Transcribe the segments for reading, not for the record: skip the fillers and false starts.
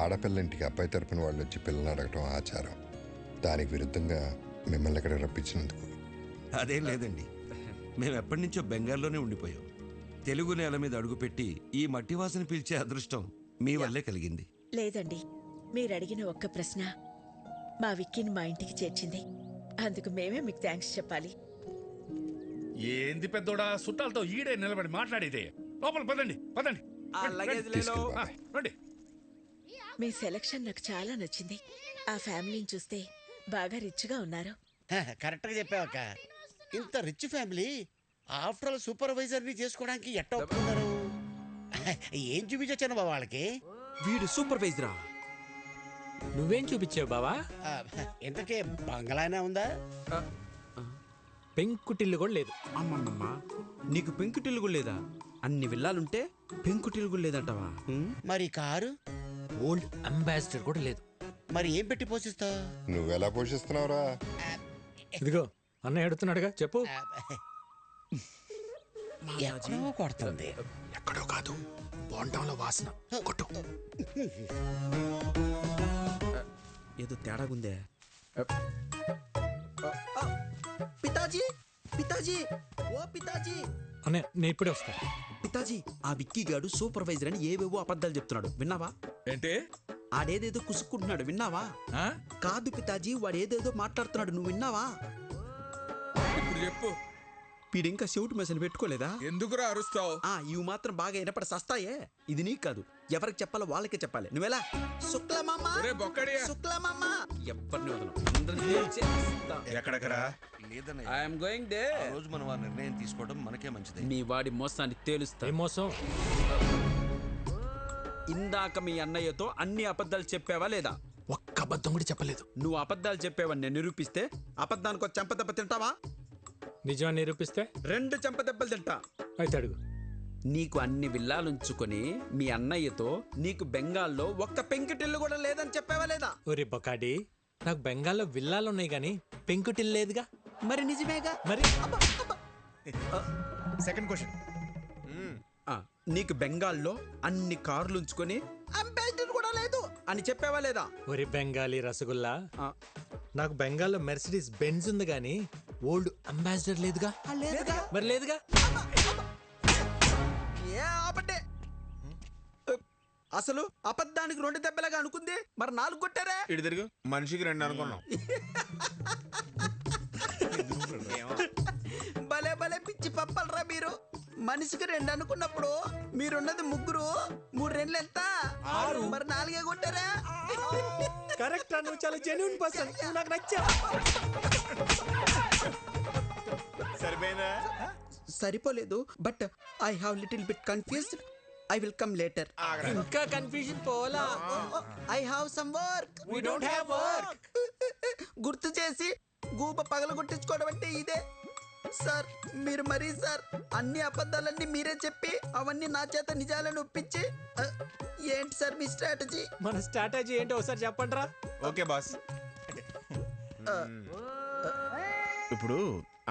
ఆడపిల్లంటికి అబ్బాయి తరపున వాళ్ళు వచ్చి పిల్లల్ని అడగటం ఆచారం. దానికి విరుద్ధంగా మిమ్మల్ని ఇక్కడ రప్పించినందుకు. అదేం లేదండి, మేము ఎప్పటి నుంచో బెంగాల్లోనే ఉండిపోయాం. తెలుగు నేల మీద అడుగుపెట్టి ఈ మట్టి వాసన పీల్చే అదృష్టం మీ వల్లే కలిగింది. లేదండి, మీరు అడిగిన ఒక్క ప్రశ్న మా విక్కీని మా ఇంటికి చేర్చింది. అందుకు మేమే మీకు థ్యాంక్స్ చెప్పాలి. ఏంది పెద్దోడా చుట్టాలతో ఈడే నిలబడి మాట్లాడేదే? లోపల పదండి పదండి. రండి. మీ సెలక్షన్ నాకు చాలా నచ్చింది. ఆ ఫ్యామిలీని చూస్తే బాగా రిచ్గా ఉన్నారు. కరెక్ట్గా చెప్పావక్క. ఇంత రిచ్ ఫ్యామిలీ ఆఫ్టర్ ఆల్ సూపర్వైజర్ని చేసుకోవడానికి ఎట్ట ఒప్పుకున్నారు? ఏం చూపించొచ్చాను బాబా వాళ్ళకి? వీడు సూపర్వైజరా? నువ్వేం చూపించావు బావా? ఇంతకే బంగ్లానే ఉందా? పెంకుటిల్లు కూడా లేదు. అమ్మమ్మమ్మ, నీకు పెంకుటిల్లు కూడా లేదా? అన్ని విల్లాలుంటే పెంకుటిల్లు కూడా లేదంటవా? మరి కారు? ఓల్డ్ అంబాసిడర్ కూడా లేదు. మరి ఏం పెట్టి పోషిస్తావు? నువ్వెలా పోషిస్తున్నావురా? ఇదిగో అన్న ఎడుతున్నాడుగా, చెప్పు. ఎక్కడో కొడుతుంది. ఎక్కడో కాదు, బోండంలో వాసన. కొట్టు. ఏదో తేడాగుందే. పితాజీ, పితాజీ, ఓ పితాజీ. అనే నేను ఇప్పుడే వస్తా. పితాజీ, ఆ విక్కీ గాడు సూపర్వైజర్ అని ఏవేవో అబద్ధాలు చెప్తున్నాడు, విన్నావా? ఏంటి? ఆడేదేదో కుసుక్కుంటున్నాడు, విన్నావా? కాదు పితాజీ, వాడేదేదో మాట్లాడుతున్నాడు, నువ్వు విన్నావా? ఇప్పుడు చెప్పు. వీడింకా చెవుటు మెసలు పెట్టుకోలేదా? ఎందుకురా అరుస్తావు? ఇవి మాత్రం బాగా వినపడ సస్తాయే. ఇది నీకు కాదు, ఎవరికి చెప్పాలో వాళ్ళకే చెప్పాలి. నువ్వెలా? శుక్లమామా, శుక్లమామా, ఎవరిని వదలం, అందరినీ చేస్తా. ఎక్కడెక్కడా? లేదన్నయ్య, ఐఎమ్ గోయింగ్ దే. ఆ రోజు మనం ఆ నిర్ణయం తీసుకోవడం మనకే మంచిది. మీ వాడి మోసాన్ని తేలుస్తా. ఏం మోసం? ఇందాక మీ అన్నయ్యతో అన్ని అబద్ధాలు చెప్పావా లేదా? ఒక్క అబద్ధం కూడా చెప్పలేదు. నువ్వు అబద్ధాలు చెప్పావని నేను నిరూపిస్తే అబద్ధానికి ఒక చెంపదెబ్బ తింటావా? నిజాన్ని నిరూపిస్తే 2 చెంపదెబ్బలు తింటా. అయితే అడుగు. నీకు అన్ని విల్లాలుంచుకొని మీ అన్నయ్యతో నీకు బెంగాల్లో ఒక్క పెంకుటిల్లు కూడా లేదని చెప్పావా లేదా? ఒరే బొకాడి, నాకు బెంగాల్లో విల్లాలు ఉన్నాయి గానీ పెంకుటిల్లు లేదుగా. మరి నిజమేగా. మరి సెకండ్ క్వశ్చన్. నీకు బెంగాల్లో అన్ని కార్లు ఉంచుకొని అంబాసిడర్ కూడా లేదు అని చెప్పావా లేదా? ఒరే బెంగాలీ రసగుల్లా, నాకు బెంగాల్లో మెర్సిడీస్ బెంజ్ ఉంది గానీ ఓల్డ్ అంబాసిడర్ లేదుగా. మరి లేదుగా. అసలు అబద్ధానికి 2 దెబ్బలుగా అనుకుంది, మరి 4 కొట్టారా? ఇటు తిరుగు. మనిషికి 2 అనుకున్నాం. భలే భలే పిచ్చి పప్పలరా మీరు. మనిషికి 2 అనుకున్నప్పుడు మీరున్నది 3, 3 2 ఎంత? 6. మరి 4 కొట్టారా? కరెక్ట్. నువ్వు చాలా జెన్యూన్ పర్సన్, నువ్వు నాకు నచ్చావు. సరిపోయిందా? సరిపోలేదు, but I have little bit confused. I will come later. ఇంకా కన్ఫ్యూజన్ పోలా. I have some work. We don't have work. గుర్తు చేసి గూబ పగల కొట్టించుకోవడం అంటే ఇదే సార్. మీరు మరీ సార్ అన్ని అబద్ధాలన్నీ మీరే చెప్పి అవన్నీ నా చేత నిజాలను ఒప్పించి ఏంటి సార్ మీ స్ట్రాటజీ? మన స్ట్రాటజీ ఏంటో ఒకసారి చెప్పండి రా. Okay boss. ఇప్పుడు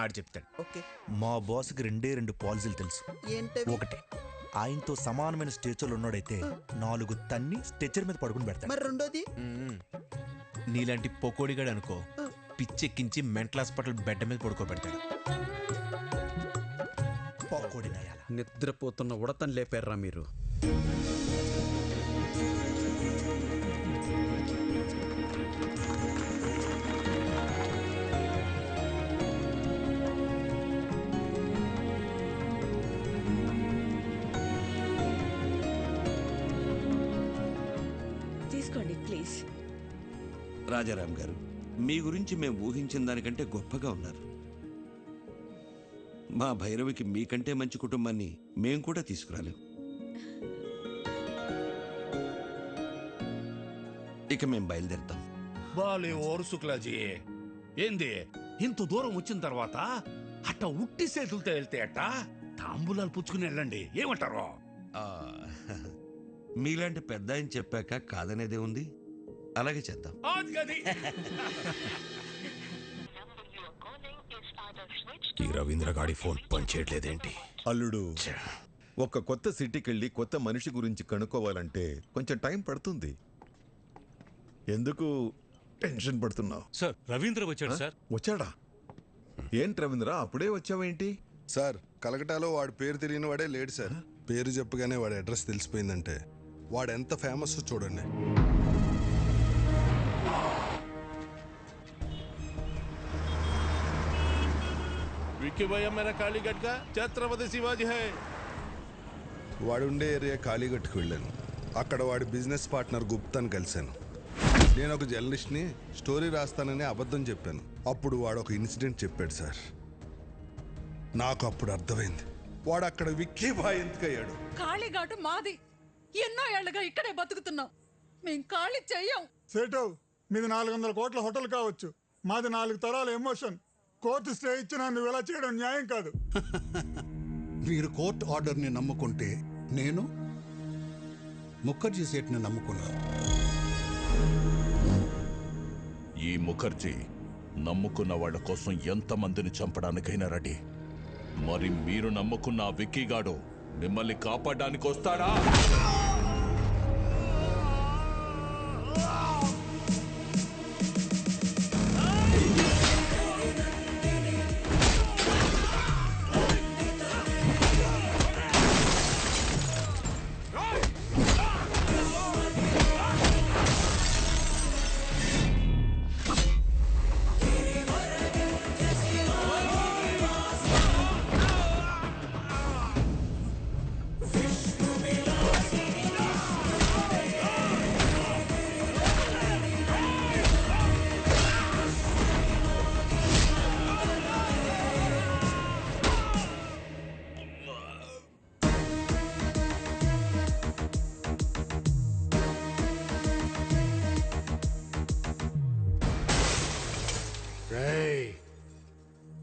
ఆడు చెప్తాడు. ఓకే. మా బాస్కి 2 పాలసీలు తెలుసు. ఏంటవి? ఒకటి, ఆయనతో సమానమైన స్టేచర్లు ఉన్నాడైతే 4 తన్ని స్టేచర్ మీద పడుకుని పెడతాడు. మరి రెండోది? నీలాంటి పొకోడిగాడు అనుకో, పిచ్చెక్కించి మెంటల్ హాస్పిటల్ బెడ్ మీద పడుకోబెడతాడు. పొకోడి నయాల. నిద్రపోతున్న ఉడతను లేపారా మీరు? తీసుకోండి ప్లీజ్. రాజారాం గారు, మీ గురించి మేము ఊహించిన దానికంటే గొప్పగా ఉన్నారు. మా భైరవికి మీకంటే మంచి కుటుంబాన్ని మేం కూడా తీసుకురాలేం. ఇక మేం బయలుదేరుతాం. బాలే ఓరు శుక్లాజీ, ఏంది ఇంత దూరం వచ్చిన తర్వాత అట్ట ఉట్టి చేతులతో వెళ్తే అట్ట తాంబూలాలు పుచ్చుకుని వెళ్ళండి, ఏమంటారు? మీలాంటి పెద్ద ఆయన చెప్పాక కాదనేదే ఉంది. అలాగే చేద్దాం. ఈ రవీంద్ర గాడి ఫోన్ పనిచేయట్లేదేంటి? అల్లుడు, ఒక కొత్త సిటీకి వెళ్ళి కొత్త మనిషి గురించి కనుక్కోవాలంటే కొంచెం టైం పడుతుంది. ఎందుకు టెన్షన్ పడుతున్నావు? సార్ రవీంద్ర వచ్చాడు సార్. వచ్చాడా? ఏంటి రవీంద్ర అప్పుడే వచ్చావేంటి? సార్ కలకటాలో వాడి పేరు తెలియని వాడే లేడు సార్. పేరు చెప్పగానే వాడి అడ్రస్ తెలిసిపోయిందంటే వాడు ఎంత ఫేమస్ చూడండి. विक्की भैया मेरा कालीगढ़ का छत्रपति शिवाजी है. వాడుండే ఏరియా కాళీగట్టుకు వెళ్ళాను. అక్కడ వాడి బిజినెస్ పార్ట్నర్ గుప్తాని కలిశాను. నేను ఒక జర్నలిస్ట్ని, స్టోరీ రాస్తానని అబద్ధం చెప్పాను. అప్పుడు వాడు ఒక ఇన్సిడెంట్ చెప్పాడు సార్. నాకు అప్పుడు అర్థమైంది వాడు అక్కడ విక్కీ బాయ్ ఎందుకయ్యాడు. కాళీఘాటు మాది. ఎన్నో ఏళ్లుగా ఇక్కడే బతుకుతున్నాం. మేం ఖాళీ చెయ్యం. సేటు మీది 400 కోట్ల హోటల్ కావచ్చు, మాది 4 తరాల ఎమోషన్. కోర్టు స్టే ఇచ్చినా నువ్వు ఇలా చేయడం న్యాయం కాదు. మీరు కోర్టు ఆర్డర్ని నమ్ముకుంటే నేను ముఖర్జీ సేట్ని నమ్ముకున్నాను. ఈ ముఖర్జీ నమ్ముకున్న వాళ్ళ కోసం ఎంతమందిని చంపడానికైనా రెడీ. మరి మీరు నమ్ముకున్న ఆ విక్కీగాడు మిమ్మల్ని కాపాడడానికి వస్తాడా?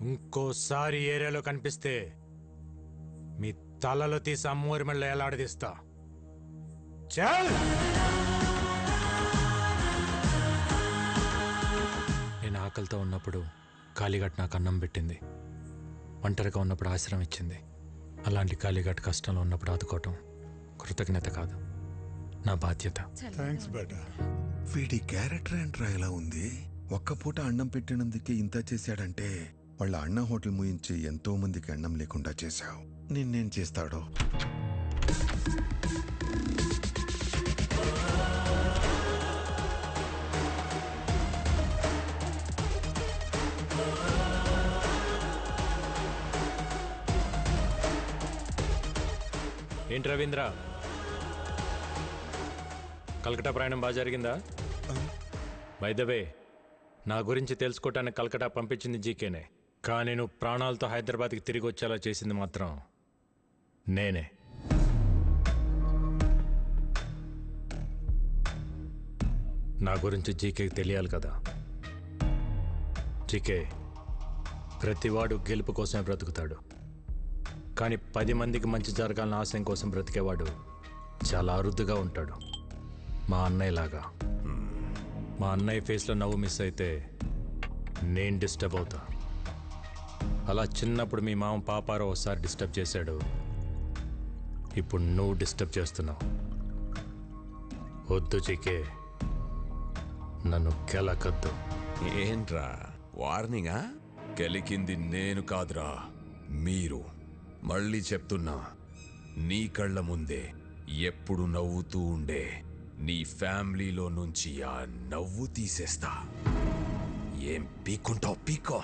ఇంకోసారి ఏరియాలో కనిపిస్తే మీ తలలో తీసి అమ్మూరి మెళ్ళ ఎలాడదీస్తా. చల్! నేను ఆకలితో ఉన్నప్పుడు కాళీఘాట్ నాకు అన్నం పెట్టింది. ఒంటరిగా ఉన్నప్పుడు ఆశ్రయం ఇచ్చింది. అలాంటి కాళీఘాట్ కష్టంలో ఉన్నప్పుడు ఆదుకోవటం కృతజ్ఞత కాదు, నా బాధ్యత. థ్యాంక్స్ బేటా. వీడి క్యారెక్టర్ ఏంట్రా ఇలా ఉంది? ఒక్క పూట అన్నం పెట్టినందుకే ఇంత చేశాడంటే వాళ్ళ అన్న హోటల్ ముయించి ఎంతో మందికి అన్నం లేకుండా చేశావు. నిన్నేం చేస్తాడో. ఏంటి రవీంద్ర, కలకటా ప్రయాణం బాగా జరిగిందా? బై ద వే, నా గురించి తెలుసుకోవటానికి కలకటా పంపించింది జీకేనే, కానీ నువ్వు ప్రాణాలతో హైదరాబాద్కి తిరిగి వచ్చేలా చేసింది మాత్రం నేనే. నా గురించి జీకేకి తెలియాలి కదా. జీకే, ప్రతివాడు గెలుపు కోసమే బ్రతుకుతాడు, కానీ 10 మందికి మంచి జరగాలని ఆశయం కోసం బ్రతికేవాడు చాలా అరుదుగా ఉంటాడు. మా అన్నయ్యలాగా. మా అన్నయ్య ఫేస్లో నవ్వు మిస్ అయితే నేను డిస్టర్బ్ అవుతా. అలా చిన్నప్పుడు మీ మామ పాపారావు ఒకసారి డిస్టర్బ్ చేశాడు, ఇప్పుడు నువ్వు డిస్టర్బ్ చేస్తున్నావు. వద్దు జీకే, నన్ను కెలకద్దు. ఏంట్రా వార్నింగా? కెలికింది నేను కాదురా, మీరు. మళ్ళీ చెప్తున్నా, నీ కళ్ళ ముందే ఎప్పుడు నవ్వుతూ ఉండే నీ ఫ్యామిలీలో నుంచి ఆ నవ్వు తీసేస్తా. ఏం పీక్కుంటావు పీకో.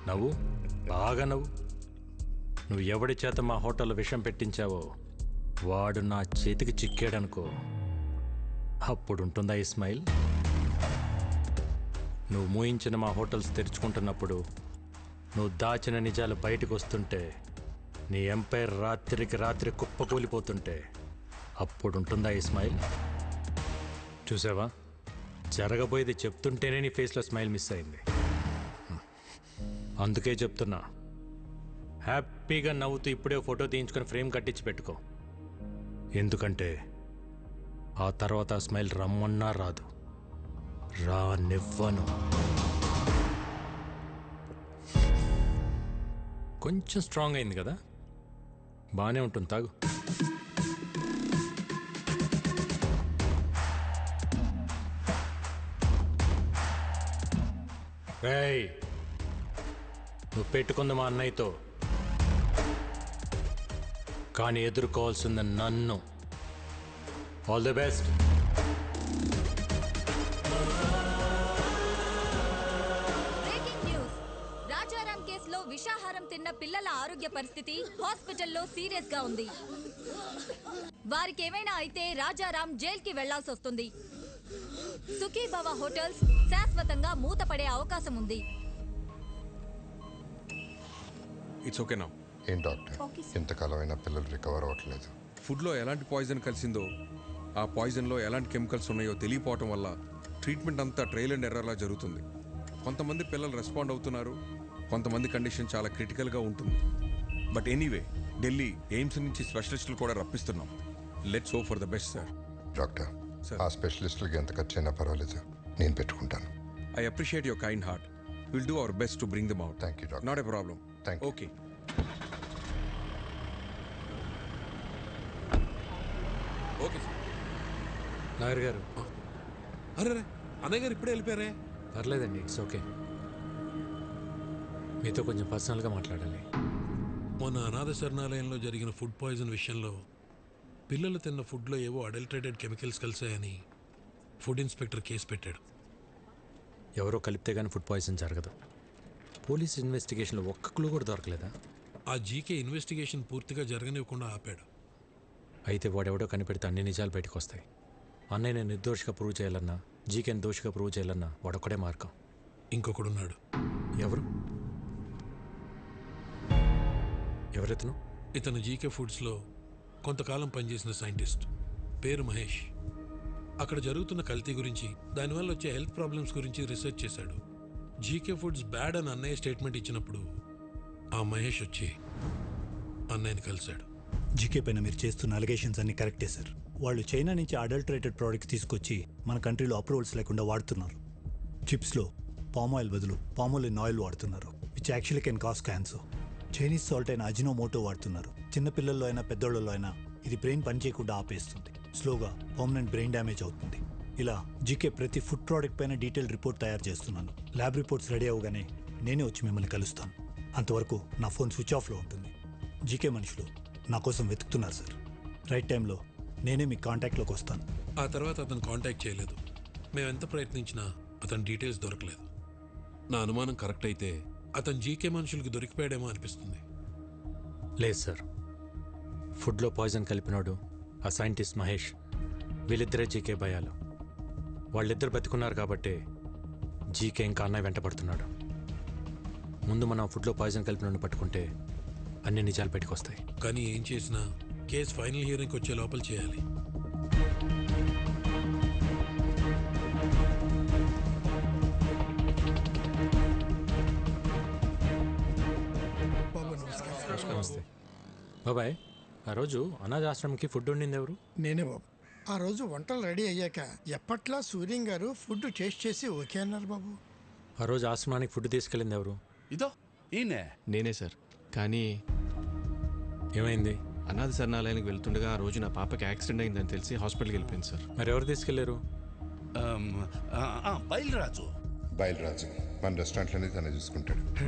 నవ్వు, బాగా నవ్వు. నువ్వు ఎవడి చేత మా హోటల్లో విషం పెట్టించావో వాడు నా చేతికి చిక్కాడనుకో, అప్పుడుంటుందా ఈ స్మైల్? నువ్వు మూయించిన మా హోటల్స్ తెరుచుకుంటున్నప్పుడు, నువ్వు దాచిన నిజాలు బయటకు వస్తుంటే, నీ ఎంపైర్ రాత్రికి రాత్రి కుప్పకూలిపోతుంటే, అప్పుడుంటుందా ఈ స్మైల్? చూసావా, జరగబోయేది చెప్తుంటేనే నీ ఫేస్లో స్మైల్ మిస్ అయింది. అందుకే చెప్తున్నా, హ్యాపీగా నవ్వుతూ ఇప్పుడే ఫోటో తీయించుకొని ఫ్రేమ్ కట్టించి పెట్టుకో. ఎందుకంటే ఆ తర్వాత ఆ స్మైల్ రమ్మన్నా రాదు, రానివ్వను. కొంచెం స్ట్రాంగ్ అయింది కదా, బాగానే ఉంటుంది, తాగు. రేయ్, నువ్వు పెట్టుకుంది మా అన్నయ్యతో, కానీ ఎదుర్కోవాల్సింది నన్ను. All the best. Breaking news. Rajaram కేసులో విషాహారం తిన్న పిల్లల ఆరోగ్య పరిస్థితి హాస్పిటల్లో సీరియస్ గా ఉంది. వారికి ఏమైనా అయితే రాజారాం జైలుకి వెళ్లాల్సి వస్తుంది. సుఖీభవ హోటల్స్ శాశ్వతంగా మూతపడే అవకాశం ఉంది. ఇట్స్ ఓకే నా. ఏం డాక్టర్, ఇంతకాలమైనా పిల్లలు రికవర్ అవ్వట్లేదు. ఫుడ్లో ఎలాంటి పాయిజన్ కలిసిందో, ఆ పాయిజన్లో ఎలాంటి కెమికల్స్ ఉన్నాయో తెలియపోవటం వల్ల ట్రీట్మెంట్ అంతా ట్రయల్ అండ్ ఎర్రర్లా జరుగుతుంది. కొంతమంది పిల్లలు రెస్పాండ్ అవుతున్నారు, కొంతమంది కండిషన్ చాలా క్రిటికల్గా ఉంటుంది. బట్ ఎనీవే, ఢిల్లీ ఎయిమ్స్ నుంచి స్పెషలిస్టులు కూడా రప్పిస్తున్నాం. Let's hope for the best sir. Doctor, ఆ స్పెషలిస్టులకి ఎంత ఖర్చు అయినా పర్వాలేదు, నేను పెట్టుకుంటాను. I appreciate your kind heart. We'll do our best to bring them out. Thank you, doctor. Not a problem. Thank you. Okay. Okay, sir. Nagar గారు. అరే అన్నయ్య గారు ఇప్పుడే వెళ్ళిపోయారే. పర్లేదండి, ఇట్స్ ఓకే. మీతో కొంచెం పర్సనల్గా మాట్లాడాలి. మొన్న అనాథ శరణాలయంలో జరిగిన ఫుడ్ పాయిజన్ విషయంలో పిల్లలు తిన్న ఫుడ్లో ఏవో అడల్టరేటెడ్ కెమికల్స్ కలిసాయని ఫుడ్ ఇన్స్పెక్టర్ కేసు పెట్టాడు. ఎవరో కలిపితే కానీ ఫుడ్ పాయిజన్ జరగదు. పోలీస్ ఇన్వెస్టిగేషన్లో ఒక్క క్లూ కూడా దొరకలేదా? ఆ జీకే ఇన్వెస్టిగేషన్ పూర్తిగా జరగనివ్వకుండా ఆపాడు. అయితే వాడెవడో కనిపెడితే అన్ని నిజాలు బయటకు వస్తాయి. అన్నయ్యని నిర్దోషిగా ప్రూవ్ చేయాలన్నా, జీకేని దోషిగా ప్రూవ్ చేయాలన్నా వాడొక్కడే మార్గం. ఇంకొకడున్నాడు. ఎవరు? ఎవరెతను? ఇతను జీకే ఫుడ్స్లో కొంతకాలం పనిచేసిన సైంటిస్ట్. పేరు మహేష్. అక్కడ జరుగుతున్న కల్తీ గురించి, దానివల్ల వచ్చే హెల్త్ ప్రాబ్లమ్స్ గురించి రీసెర్చ్ చేశాడు. జీకే ఫుడ్స్ బ్యాడ్ అని అన్నయ్య స్టేట్మెంట్ ఇచ్చినప్పుడు ఆ మహేష్ వచ్చి అన్నయ్యని కలిశాడు. జీకే పైన మీరు చేస్తున్న అలిగేషన్స్ అన్ని కరెక్టే సార్. వాళ్ళు చైనా నుంచి అడల్టరేటెడ్ ప్రోడక్ట్స్ తీసుకొచ్చి మన కంట్రీలో అప్రూవల్స్ లేకుండా వాడుతున్నారు. చిప్స్లో పామ్ ఆయిల్ బదులు పామోలిన్ ఆయిల్ వాడుతున్నారు, which actually can cause cancer. Chinese salt అయిన అజినోమోటో వాడుతున్నారు. చిన్నపిల్లల్లో అయినా పెద్దోళ్ళలో అయినా ఇది బ్రెయిన్ పనిచేయకుండా ఆపేస్తుంది. స్లోగా పర్మనెంట్ బ్రెయిన్ డ్యామేజ్ అవుతుంది. ఇలా జీకే ప్రతి ఫుడ్ ప్రోడక్ట్ పైన డీటెయిల్ రిపోర్ట్ తయారు చేస్తున్నాను. ల్యాబ్ రిపోర్ట్స్ రెడీ అవగానే నేనే వచ్చి మిమ్మల్ని కలుస్తాను. అంతవరకు నా ఫోన్ స్విచ్ ఆఫ్లో ఉంటుంది. జీకే మనుషులు నా కోసం వెతుకుతున్నారు సార్. రైట్ టైంలో నేనే మీ కాంటాక్ట్లోకి వస్తాను. ఆ తర్వాత అతను కాంటాక్ట్ చేయలేదు. మేము ఎంత ప్రయత్నించినా అతని డీటెయిల్స్ దొరకలేదు. నా అనుమానం కరెక్ట్ అయితే అతను జీకే మనుషులకు దొరికిపోయాడేమో అనిపిస్తుంది. లేదు సార్, ఫుడ్లో పాయిజన్ కలిపినాడు ఆ సైంటిస్ట్ మహేష్. వీళ్ళిద్దరే జీకే భయాలు. వాళ్ళిద్దరు బతుకున్నారు కాబట్టే జీకే ఇంకా అన్నయ్య వెంట పడుతున్నాడు. ముందు మనం ఫుడ్లో పాయిజన్ కలిపినోడిని పట్టుకుంటే అన్ని నిజాలు బయటకు వస్తాయి. కానీ ఏం చేసినా కేసు ఫైనల్ హియరింగ్కి వచ్చే లోపల చేయాలి. నమస్తే బాబాయ్. ఆ రోజు అనాథాశ్రమంకి ఫుడ్ వండింది ఎవరు? నేనే బాబు. ఆ రోజు వంటలు రెడీ అయ్యాక ఎప్పట్లా సూర్యం గారు ఫుడ్ టేస్ట్ చేసి ఓకే అన్నారు బాబు. ఆ రోజు ఆశ్రమానికి ఫుడ్ తీసుకెళ్ళింది ఎవరు? ఇదో ఈయనే. నేనే సార్. కానీ ఏమైంది? అనాథ శరణాలయానికి వెళ్తుండగా ఆ రోజు నా పాపకి యాక్సిడెంట్ అయిందని తెలిసి హాస్పిటల్కి వెళ్ళిపోయింది సార్. మరి ఎవరు తీసుకెళ్లారు? బయలురాజు మన రెస్టారెంట్లోనే తనే చూసుకుంటాడు.